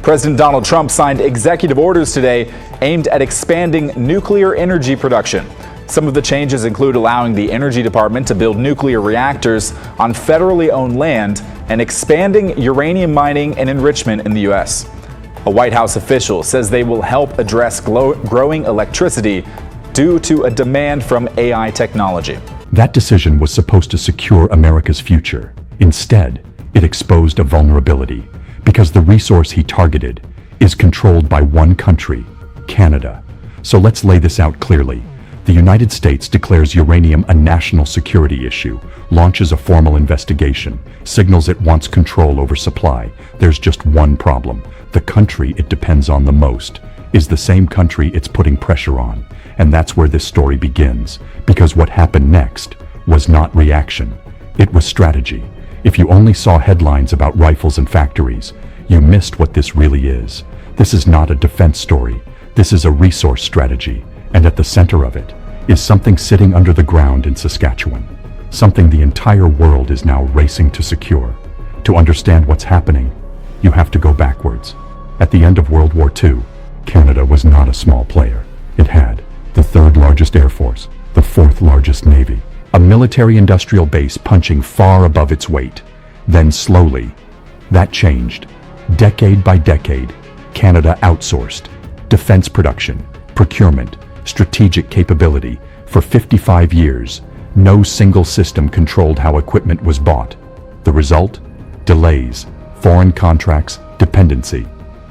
President Donald Trump signed executive orders today aimed at expanding nuclear energy production. Some of the changes include allowing the Energy Department to build nuclear reactors on federally owned land and expanding uranium mining and enrichment in the U.S. A White House official says they will help address growing electricity due to a demand from AI technology. That decision was supposed to secure America's future. Instead, it exposed a vulnerability because the resource he targeted is controlled by one country, Canada. So let's lay this out clearly. The United States declares uranium a national security issue, launches a formal investigation, signals it wants control over supply. There's just one problem. The country it depends on the most is the same country it's putting pressure on. And that's where this story begins, because what happened next was not reaction. It was strategy. If you only saw headlines about rifles and factories, you missed what this really is. This is not a defense story. This is a resource strategy. And at the center of it is something sitting under the ground in Saskatchewan. Something the entire world is now racing to secure. To understand what's happening, you have to go backwards. At the end of World War II, Canada was not a small player. It had the third largest air force, the fourth largest navy, a military-industrial base punching far above its weight. Then slowly, that changed. Decade by decade, Canada outsourced defense production, procurement, strategic capability. For 55 years, no single system controlled how equipment was bought. The result? Delays, foreign contracts, dependency.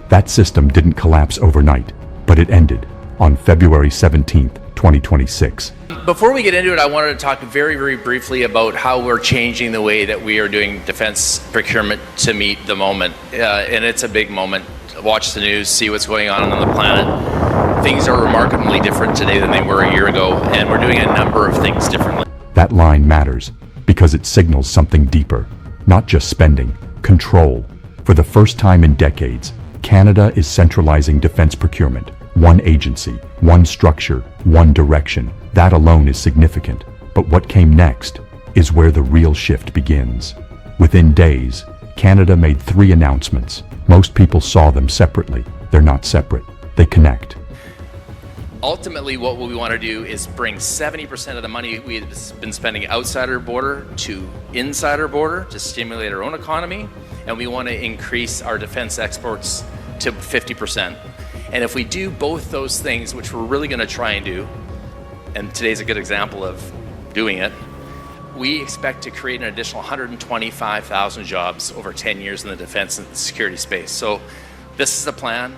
That system didn't collapse overnight, but it ended on February 17th, 2026. Before we get into it, I wanted to talk very, very briefly about how we're changing the way that we are doing defense procurement to meet the moment. And it's a big moment. Watch the news, see what's going on the planet. Things are remarkably different today than they were a year ago, and we're doing a number of things differently. That line matters because it signals something deeper, not just spending, control. For the first time in decades, Canada is centralizing defense procurement. One agency, one structure, one direction. That alone is significant. But what came next is where the real shift begins. Within days, Canada made 3 announcements. Most people saw them separately. They're not separate. They connect. Ultimately, what we want to do is bring 70% of the money we've been spending outside our border to inside our border to stimulate our own economy, and we want to increase our defense exports to 50%. And if we do both those things, which we're really going to try and do, and today's a good example of doing it, we expect to create an additional 125,000 jobs over 10 years in the defense and security space. So this is the plan.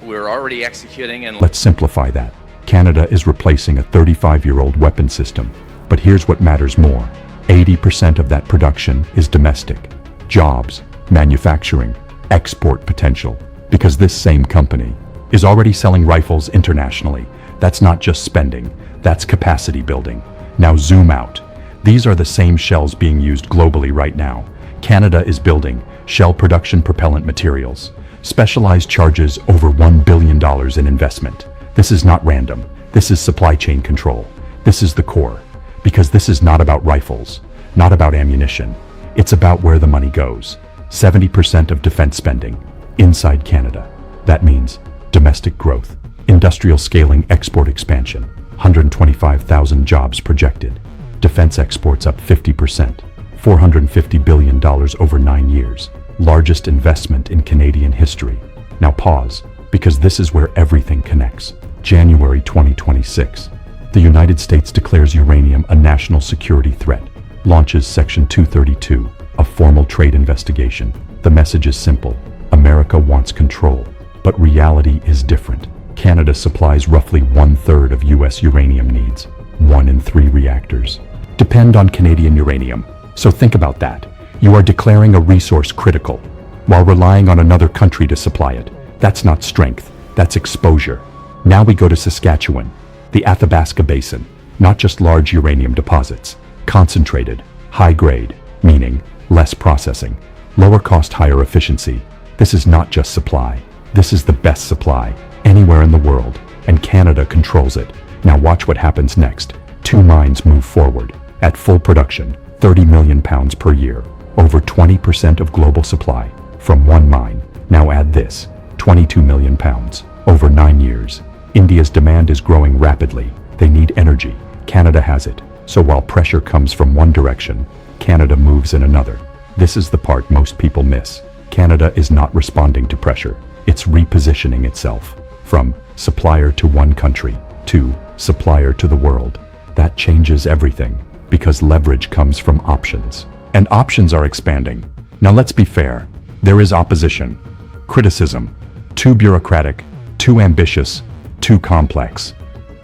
We're already executing. And let's simplify that. Canada is replacing a 35-year-old weapon system. But here's what matters more. 80% of that production is domestic. Jobs, manufacturing, export potential. Because this same company is already selling rifles internationally. That's not just spending, that's capacity building. Now zoom out. These are the same shells being used globally right now. Canada is building shell production propellant materials. Specialized charges over $1 billion in investment. This is not random. This is supply chain control. This is the core. Because this is not about rifles, not about ammunition. It's about where the money goes. 70% of defense spending inside Canada. That means domestic growth, industrial scaling, export expansion, 125,000 jobs projected. Defense exports up 50%, $450 billion over 9 years. Largest investment in Canadian history. Now pause, because this is where everything connects. January 2026. The United States declares uranium a national security threat. Launches Section 232, a formal trade investigation. The message is simple. America wants control, but reality is different. Canada supplies roughly 1/3 of U.S. uranium needs. 1 in 3 reactors depend on Canadian uranium. So think about that. You are declaring a resource critical while relying on another country to supply it. That's not strength, that's exposure. Now we go to Saskatchewan, the Athabasca Basin. Not just large uranium deposits, concentrated, high grade, meaning less processing, lower cost, higher efficiency. This is not just supply. This is the best supply anywhere in the world, and Canada controls it. Now watch what happens next. 2 mines move forward. At full production, 30 million pounds per year, over 20% of global supply, from one mine. Now add this, 22 million pounds, over 9 years. India's demand is growing rapidly. They need energy. Canada has it. So while pressure comes from one direction, Canada moves in another. This is the part most people miss. Canada is not responding to pressure. It's repositioning itself from supplier to one country to supplier to the world. That changes everything because leverage comes from options. And options are expanding. Now let's be fair. There is opposition, criticism, too bureaucratic, too ambitious, too complex.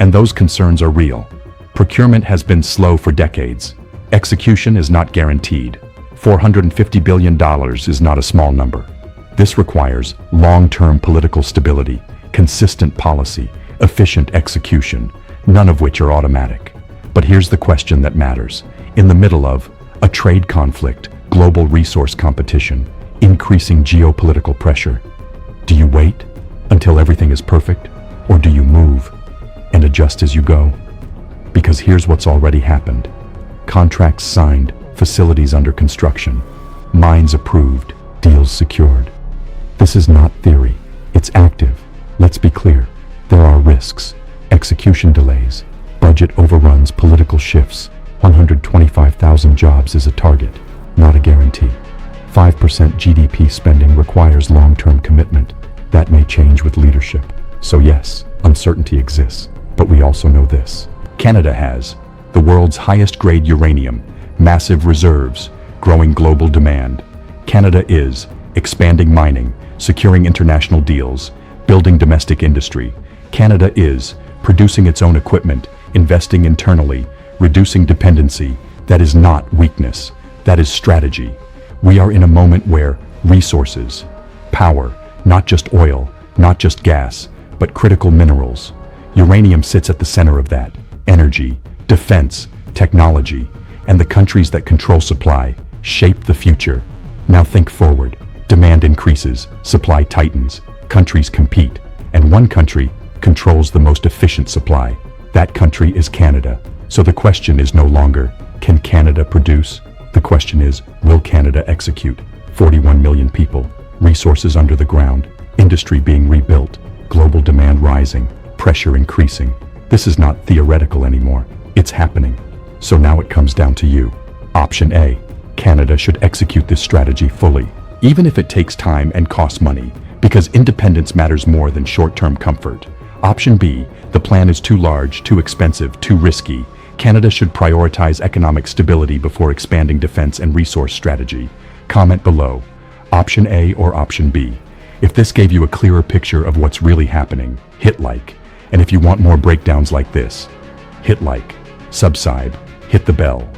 And those concerns are real. Procurement has been slow for decades. Execution is not guaranteed. $450 billion is not a small number. This requires long-term political stability, consistent policy, efficient execution, none of which are automatic. But here's the question that matters. In the middle of a trade conflict, global resource competition, increasing geopolitical pressure, do you wait until everything is perfect, or do you move and adjust as you go? Because here's what's already happened. Contracts signed, facilities under construction, mines approved, deals secured. This is not theory, it's active. Let's be clear, there are risks, execution delays, budget overruns, political shifts. 125,000 jobs is a target, not a guarantee. 5% GDP spending requires long-term commitment. That may change with leadership. So yes, uncertainty exists, but we also know this. Canada has the world's highest grade uranium, massive reserves, growing global demand. Canada is expanding mining, securing international deals, building domestic industry. Canada is producing its own equipment, investing internally, reducing dependency. That is not weakness, that is strategy. We are in a moment where resources, power, not just oil, not just gas, but critical minerals. Uranium sits at the center of that. Energy, defense, technology, and the countries that control supply shape the future. Now think forward. Demand increases, supply tightens, countries compete, and one country controls the most efficient supply. That country is Canada. So the question is no longer, can Canada produce? The question is, will Canada execute? 41 million people, resources under the ground, industry being rebuilt, global demand rising, pressure increasing. This is not theoretical anymore. It's happening. So now it comes down to you. Option A, Canada should execute this strategy fully, even if it takes time and costs money, because independence matters more than short-term comfort. Option B, the plan is too large, too expensive, too risky. Canada should prioritize economic stability before expanding defense and resource strategy. Comment below, option A or option B. If this gave you a clearer picture of what's really happening, hit like. And if you want more breakdowns like this, hit like, subscribe, hit the bell.